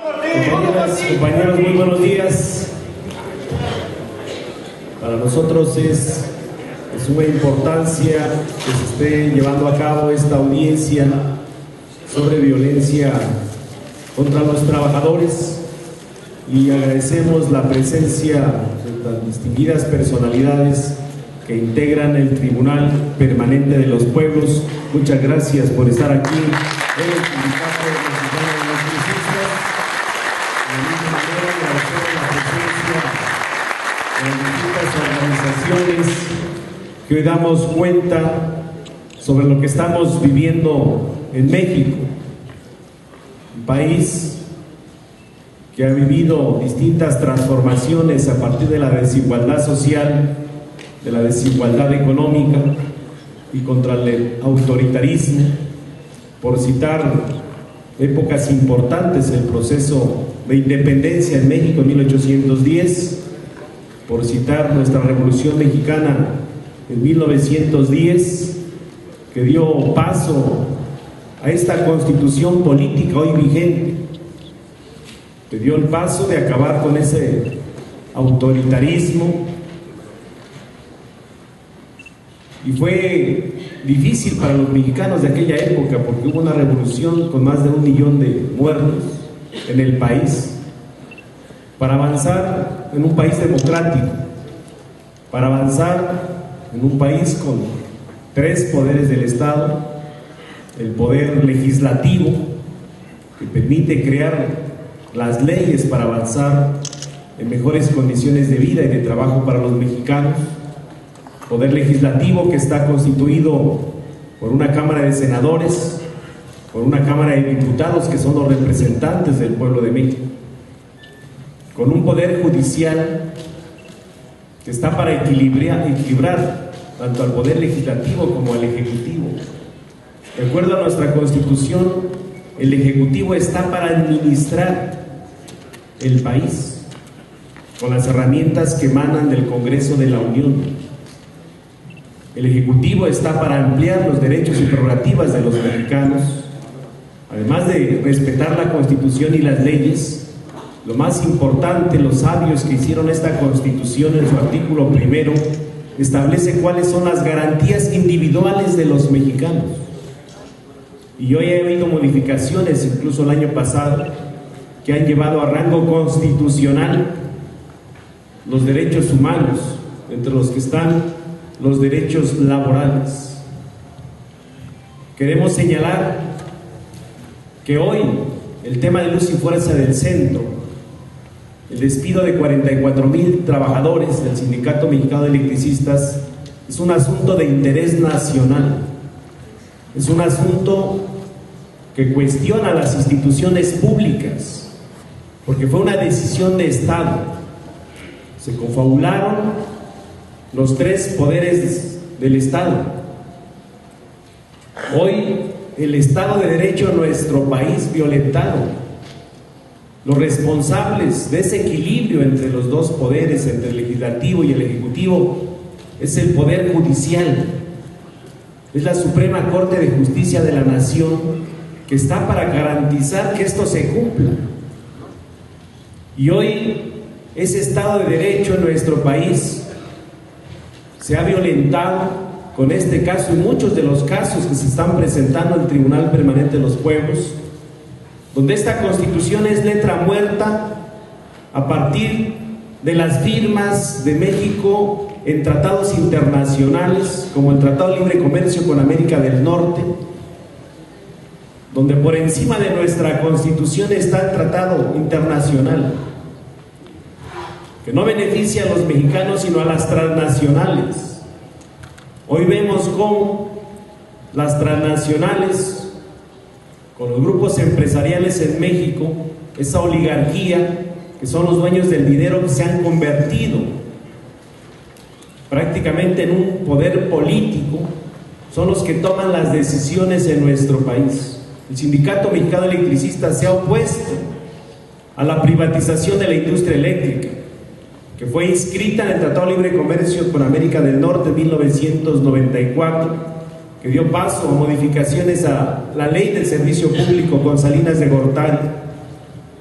Compañeras, compañeros, muy buenos días. Para nosotros es de suma importancia que se esté llevando a cabo esta audiencia sobre violencia contra los trabajadores y agradecemos la presencia de tan distinguidas personalidades que integran el Tribunal Permanente de los Pueblos. Muchas gracias por estar aquí en el Sindicato Mexicano de Electricistas. De la misma manera, agradecer la presencia de distintas organizaciones que hoy damos cuenta sobre lo que estamos viviendo en México, un país que ha vivido distintas transformaciones a partir de la desigualdad social, de la desigualdad económica y contra el autoritarismo, por citar épocas importantes, el proceso de independencia en México en 1810, por citar nuestra Revolución Mexicana en 1910, que dio paso a esta constitución política hoy vigente, que dio el paso de acabar con ese autoritarismo. Y fue difícil para los mexicanos de aquella época porque hubo una revolución con más de 1 millón de muertos en el país, para avanzar en un país democrático, para avanzar en un país con 3 poderes del Estado: el poder legislativo, que permite crear las leyes para avanzar en mejores condiciones de vida y de trabajo para los mexicanos; poder legislativo que está constituido por una Cámara de Senadores, por una Cámara de Diputados que son los representantes del pueblo de México, con un poder judicial que está para equilibrar tanto al poder legislativo como al ejecutivo. De acuerdo a nuestra Constitución, el ejecutivo está para administrar el país con las herramientas que emanan del Congreso de la Unión. El Ejecutivo está para ampliar los derechos y prerrogativas de los mexicanos, además de respetar la Constitución y las leyes. Lo más importante, los sabios que hicieron esta Constitución en su artículo 1 establece cuáles son las garantías individuales de los mexicanos. Y hoy ha habido modificaciones, incluso el año pasado, que han llevado a rango constitucional los derechos humanos, entre los que están los derechos laborales. Queremos señalar que hoy el tema de luz y fuerza del centro, el despido de 44,000 trabajadores del Sindicato Mexicano de Electricistas, es un asunto de interés nacional, es un asunto que cuestiona las instituciones públicas, porque fue una decisión de Estado. Se confabularon los 3 poderes del Estado. Hoy el Estado de Derecho en nuestro país violentado. Los responsables de ese equilibrio entre los 2 poderes, entre el legislativo y el ejecutivo, es el poder judicial. Es la Suprema Corte de Justicia de la Nación, que está para garantizar que esto se cumpla. Y hoy ese Estado de Derecho en nuestro país se ha violentado con este caso y muchos de los casos que se están presentando en el Tribunal Permanente de los Pueblos, donde esta Constitución es letra muerta a partir de las firmas de México en tratados internacionales, como el Tratado de Libre Comercio con América del Norte, donde por encima de nuestra Constitución está el Tratado Internacional, que no beneficia a los mexicanos sino a las transnacionales. Hoy vemos cómo las transnacionales, con los grupos empresariales en México, esa oligarquía, que son los dueños del dinero, que se han convertido prácticamente en un poder político, son los que toman las decisiones en nuestro país. El Sindicato Mexicano de Electricistas se ha opuesto a la privatización de la industria eléctrica, que fue inscrita en el Tratado de Libre Comercio con América del Norte en 1994, que dio paso a modificaciones a la Ley del Servicio Público con Salinas de Gortari,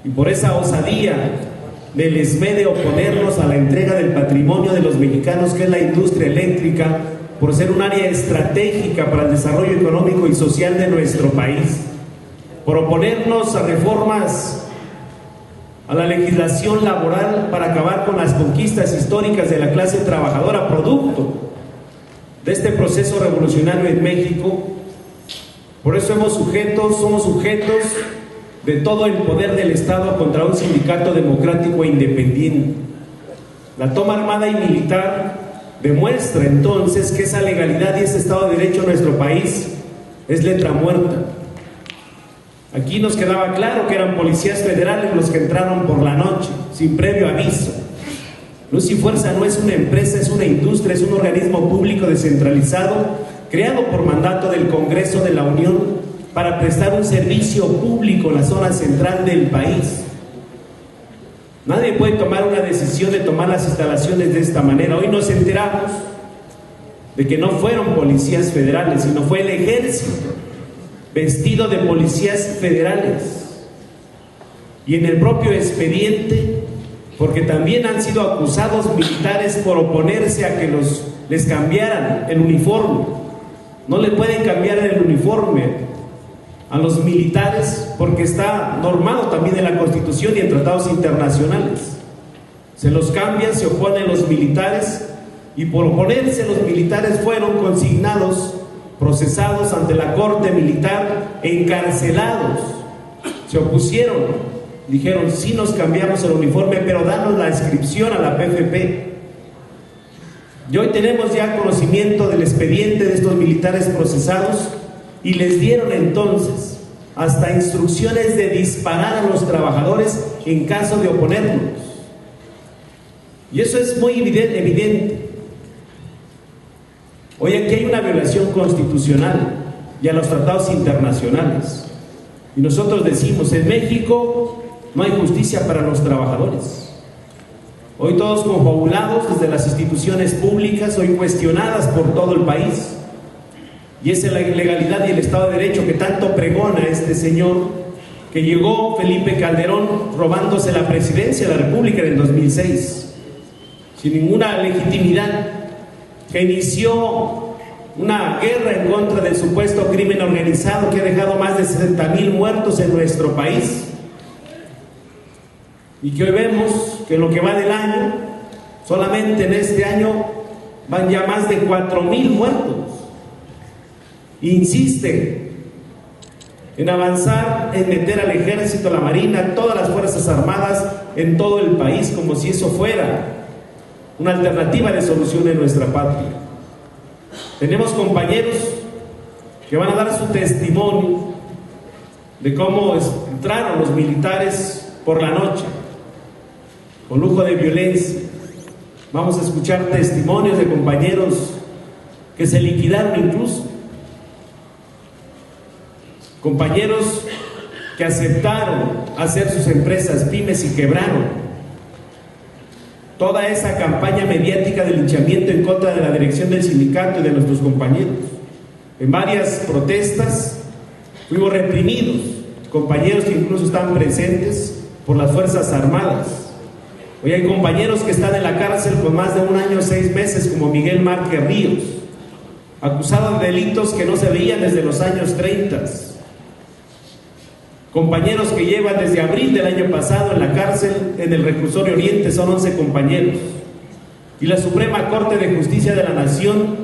y por esa osadía del esmero de oponernos a la entrega del patrimonio de los mexicanos, que es la industria eléctrica, por ser un área estratégica para el desarrollo económico y social de nuestro país, por oponernos a reformas a la legislación laboral para acabar con las conquistas históricas de la clase trabajadora, producto de este proceso revolucionario en México. Por eso somos sujetos de todo el poder del Estado contra un sindicato democrático e independiente. La toma armada y militar demuestra entonces que esa legalidad y ese Estado de Derecho en nuestro país es letra muerta. Aquí nos quedaba claro que eran policías federales los que entraron por la noche, sin previo aviso. Luz y Fuerza no es una empresa, es una industria, es un organismo público descentralizado, creado por mandato del Congreso de la Unión para prestar un servicio público en la zona central del país. Nadie puede tomar una decisión de tomar las instalaciones de esta manera. Hoy nos enteramos de que no fueron policías federales, sino fue el ejército vestido de policías federales. Y en el propio expediente, porque también han sido acusados militares por oponerse a que les cambiaran el uniforme. No le pueden cambiar el uniforme a los militares porque está normado también en la Constitución y en tratados internacionales. Se los cambian, se oponen los militares, y por oponerse los militares fueron consignados, procesados ante la Corte Militar, encarcelados. Se opusieron, dijeron: sí nos cambiamos el uniforme, pero danos la inscripción a la PFP. Y hoy tenemos ya conocimiento del expediente de estos militares procesados, y les dieron entonces hasta instrucciones de disparar a los trabajadores en caso de oponernos. Y eso es muy evidente. Hoy aquí hay una violación constitucional y a los tratados internacionales. Y nosotros decimos: en México no hay justicia para los trabajadores. Hoy todos confabulados desde las instituciones públicas, hoy cuestionadas por todo el país. Y esa es la legalidad y el Estado de Derecho que tanto pregona este señor, que llegó Felipe Calderón robándose la presidencia de la República en el 2006, sin ninguna legitimidad, que inició una guerra en contra del supuesto crimen organizado que ha dejado más de 60,000 muertos en nuestro país, y que hoy vemos que en lo que va del año, solamente en este año van ya más de 4,000 muertos. Insiste en avanzar, en meter al ejército, a la marina, todas las fuerzas armadas en todo el país, como si eso fuera una alternativa de solución en nuestra patria. Tenemos compañeros que van a dar su testimonio de cómo entraron los militares por la noche, con lujo de violencia. Vamos a escuchar testimonios de compañeros que se liquidaron incluso. Compañeros que aceptaron hacer sus empresas pymes y quebraron. Toda esa campaña mediática de linchamiento en contra de la dirección del sindicato y de nuestros compañeros. En varias protestas fuimos reprimidos, compañeros que incluso están presentes por las Fuerzas Armadas. Hoy hay compañeros que están en la cárcel con más de 1 año 6 meses, como Miguel Márquez Ríos, acusado de delitos que no se veían desde los años 30. Compañeros que llevan desde abril del año pasado en la cárcel, en el reclusorio Oriente, son 11 compañeros. Y la Suprema Corte de Justicia de la Nación,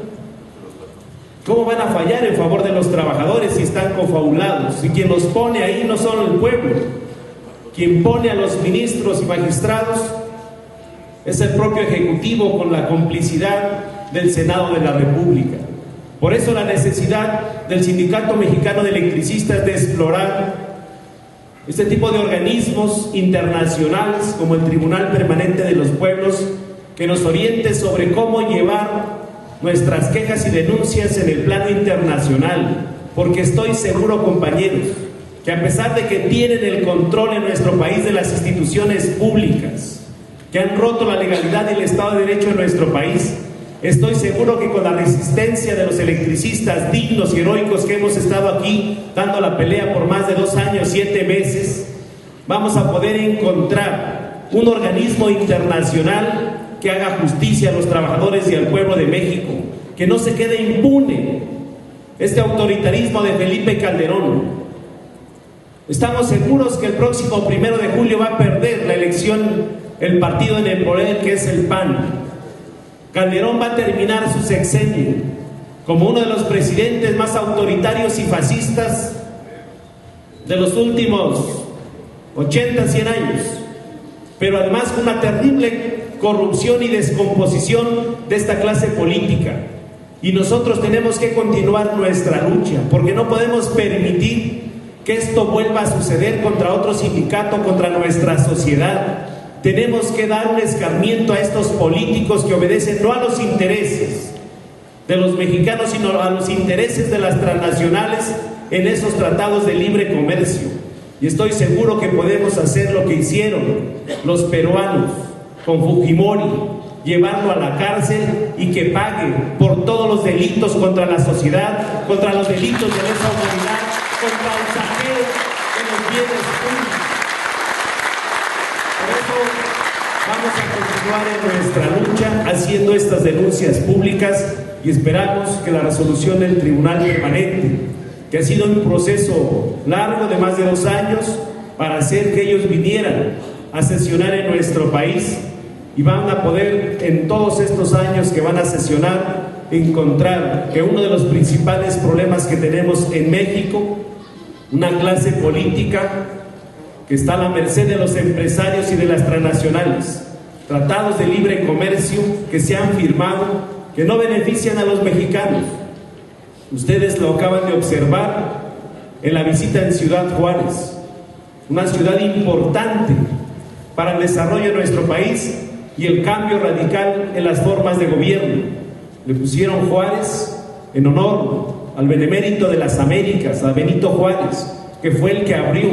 ¿cómo van a fallar en favor de los trabajadores si están confabulados? Y quien los pone ahí no solo el pueblo, quien pone a los ministros y magistrados es el propio Ejecutivo, con la complicidad del Senado de la República. Por eso la necesidad del Sindicato Mexicano de Electricistas de explorar este tipo de organismos internacionales como el Tribunal Permanente de los Pueblos, que nos oriente sobre cómo llevar nuestras quejas y denuncias en el plano internacional, porque estoy seguro, compañeros, que a pesar de que tienen el control en nuestro país de las instituciones públicas, que han roto la legalidad y el Estado de Derecho en nuestro país, estoy seguro que con la resistencia de los electricistas dignos y heroicos que hemos estado aquí dando la pelea por más de 2 años, 7 meses, vamos a poder encontrar un organismo internacional que haga justicia a los trabajadores y al pueblo de México, que no se quede impune este autoritarismo de Felipe Calderón. Estamos seguros que el próximo 1 de julio va a perder la elección el partido en el poder, que es el PAN. Calderón va a terminar su sexenio como uno de los presidentes más autoritarios y fascistas de los últimos 80, 100 años, pero además con una terrible corrupción y descomposición de esta clase política. Y nosotros tenemos que continuar nuestra lucha, porque no podemos permitir que esto vuelva a suceder contra otro sindicato, contra nuestra sociedad. Tenemos que dar un escarmiento a estos políticos que obedecen no a los intereses de los mexicanos, sino a los intereses de las transnacionales en esos tratados de libre comercio. Y estoy seguro que podemos hacer lo que hicieron los peruanos con Fujimori, llevarlo a la cárcel y que pague por todos los delitos contra la sociedad, contra los delitos de lesa humanidad, contra el saqueo de los bienes públicos. Por eso vamos a continuar en nuestra lucha haciendo estas denuncias públicas y esperamos que la resolución del Tribunal Permanente, que ha sido un proceso largo de más de 2 años para hacer que ellos vinieran a sesionar en nuestro país, y van a poder en todos estos años que van a sesionar encontrar que uno de los principales problemas que tenemos en México, una clase política que está a la merced de los empresarios y de las transnacionales, tratados de libre comercio que se han firmado, que no benefician a los mexicanos. Ustedes lo acaban de observar en la visita en Ciudad Juárez, una ciudad importante para el desarrollo de nuestro país y el cambio radical en las formas de gobierno. Le pusieron Juárez en honor al benemérito de las Américas, a Benito Juárez, que fue el que abrió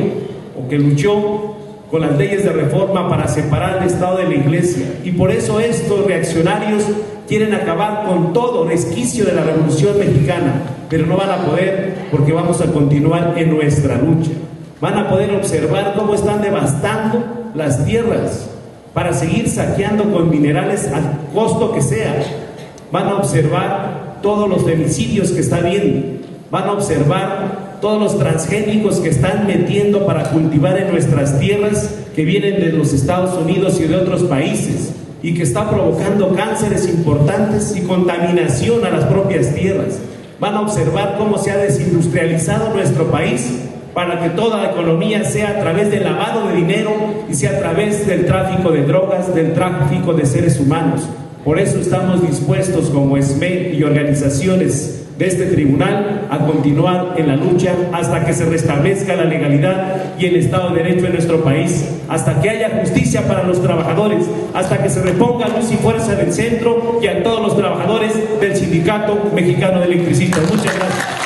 o que luchó con las leyes de reforma para separar el Estado de la Iglesia. Y por eso estos reaccionarios quieren acabar con todo resquicio de la Revolución Mexicana, pero no van a poder, porque vamos a continuar en nuestra lucha. Van a poder observar cómo están devastando las tierras para seguir saqueando con minerales al costo que sea. Van a observar todos los femicidios que está habiendo, van a observar todos los transgénicos que están metiendo para cultivar en nuestras tierras, que vienen de los Estados Unidos y de otros países, y que está provocando cánceres importantes y contaminación a las propias tierras. Van a observar cómo se ha desindustrializado nuestro país para que toda la economía sea a través del lavado de dinero y sea a través del tráfico de drogas, del tráfico de seres humanos. Por eso estamos dispuestos como SME y organizaciones de este tribunal a continuar en la lucha hasta que se restablezca la legalidad y el Estado de Derecho en nuestro país, hasta que haya justicia para los trabajadores, hasta que se reponga luz y fuerza del centro y a todos los trabajadores del Sindicato Mexicano de Electricistas. Muchas gracias.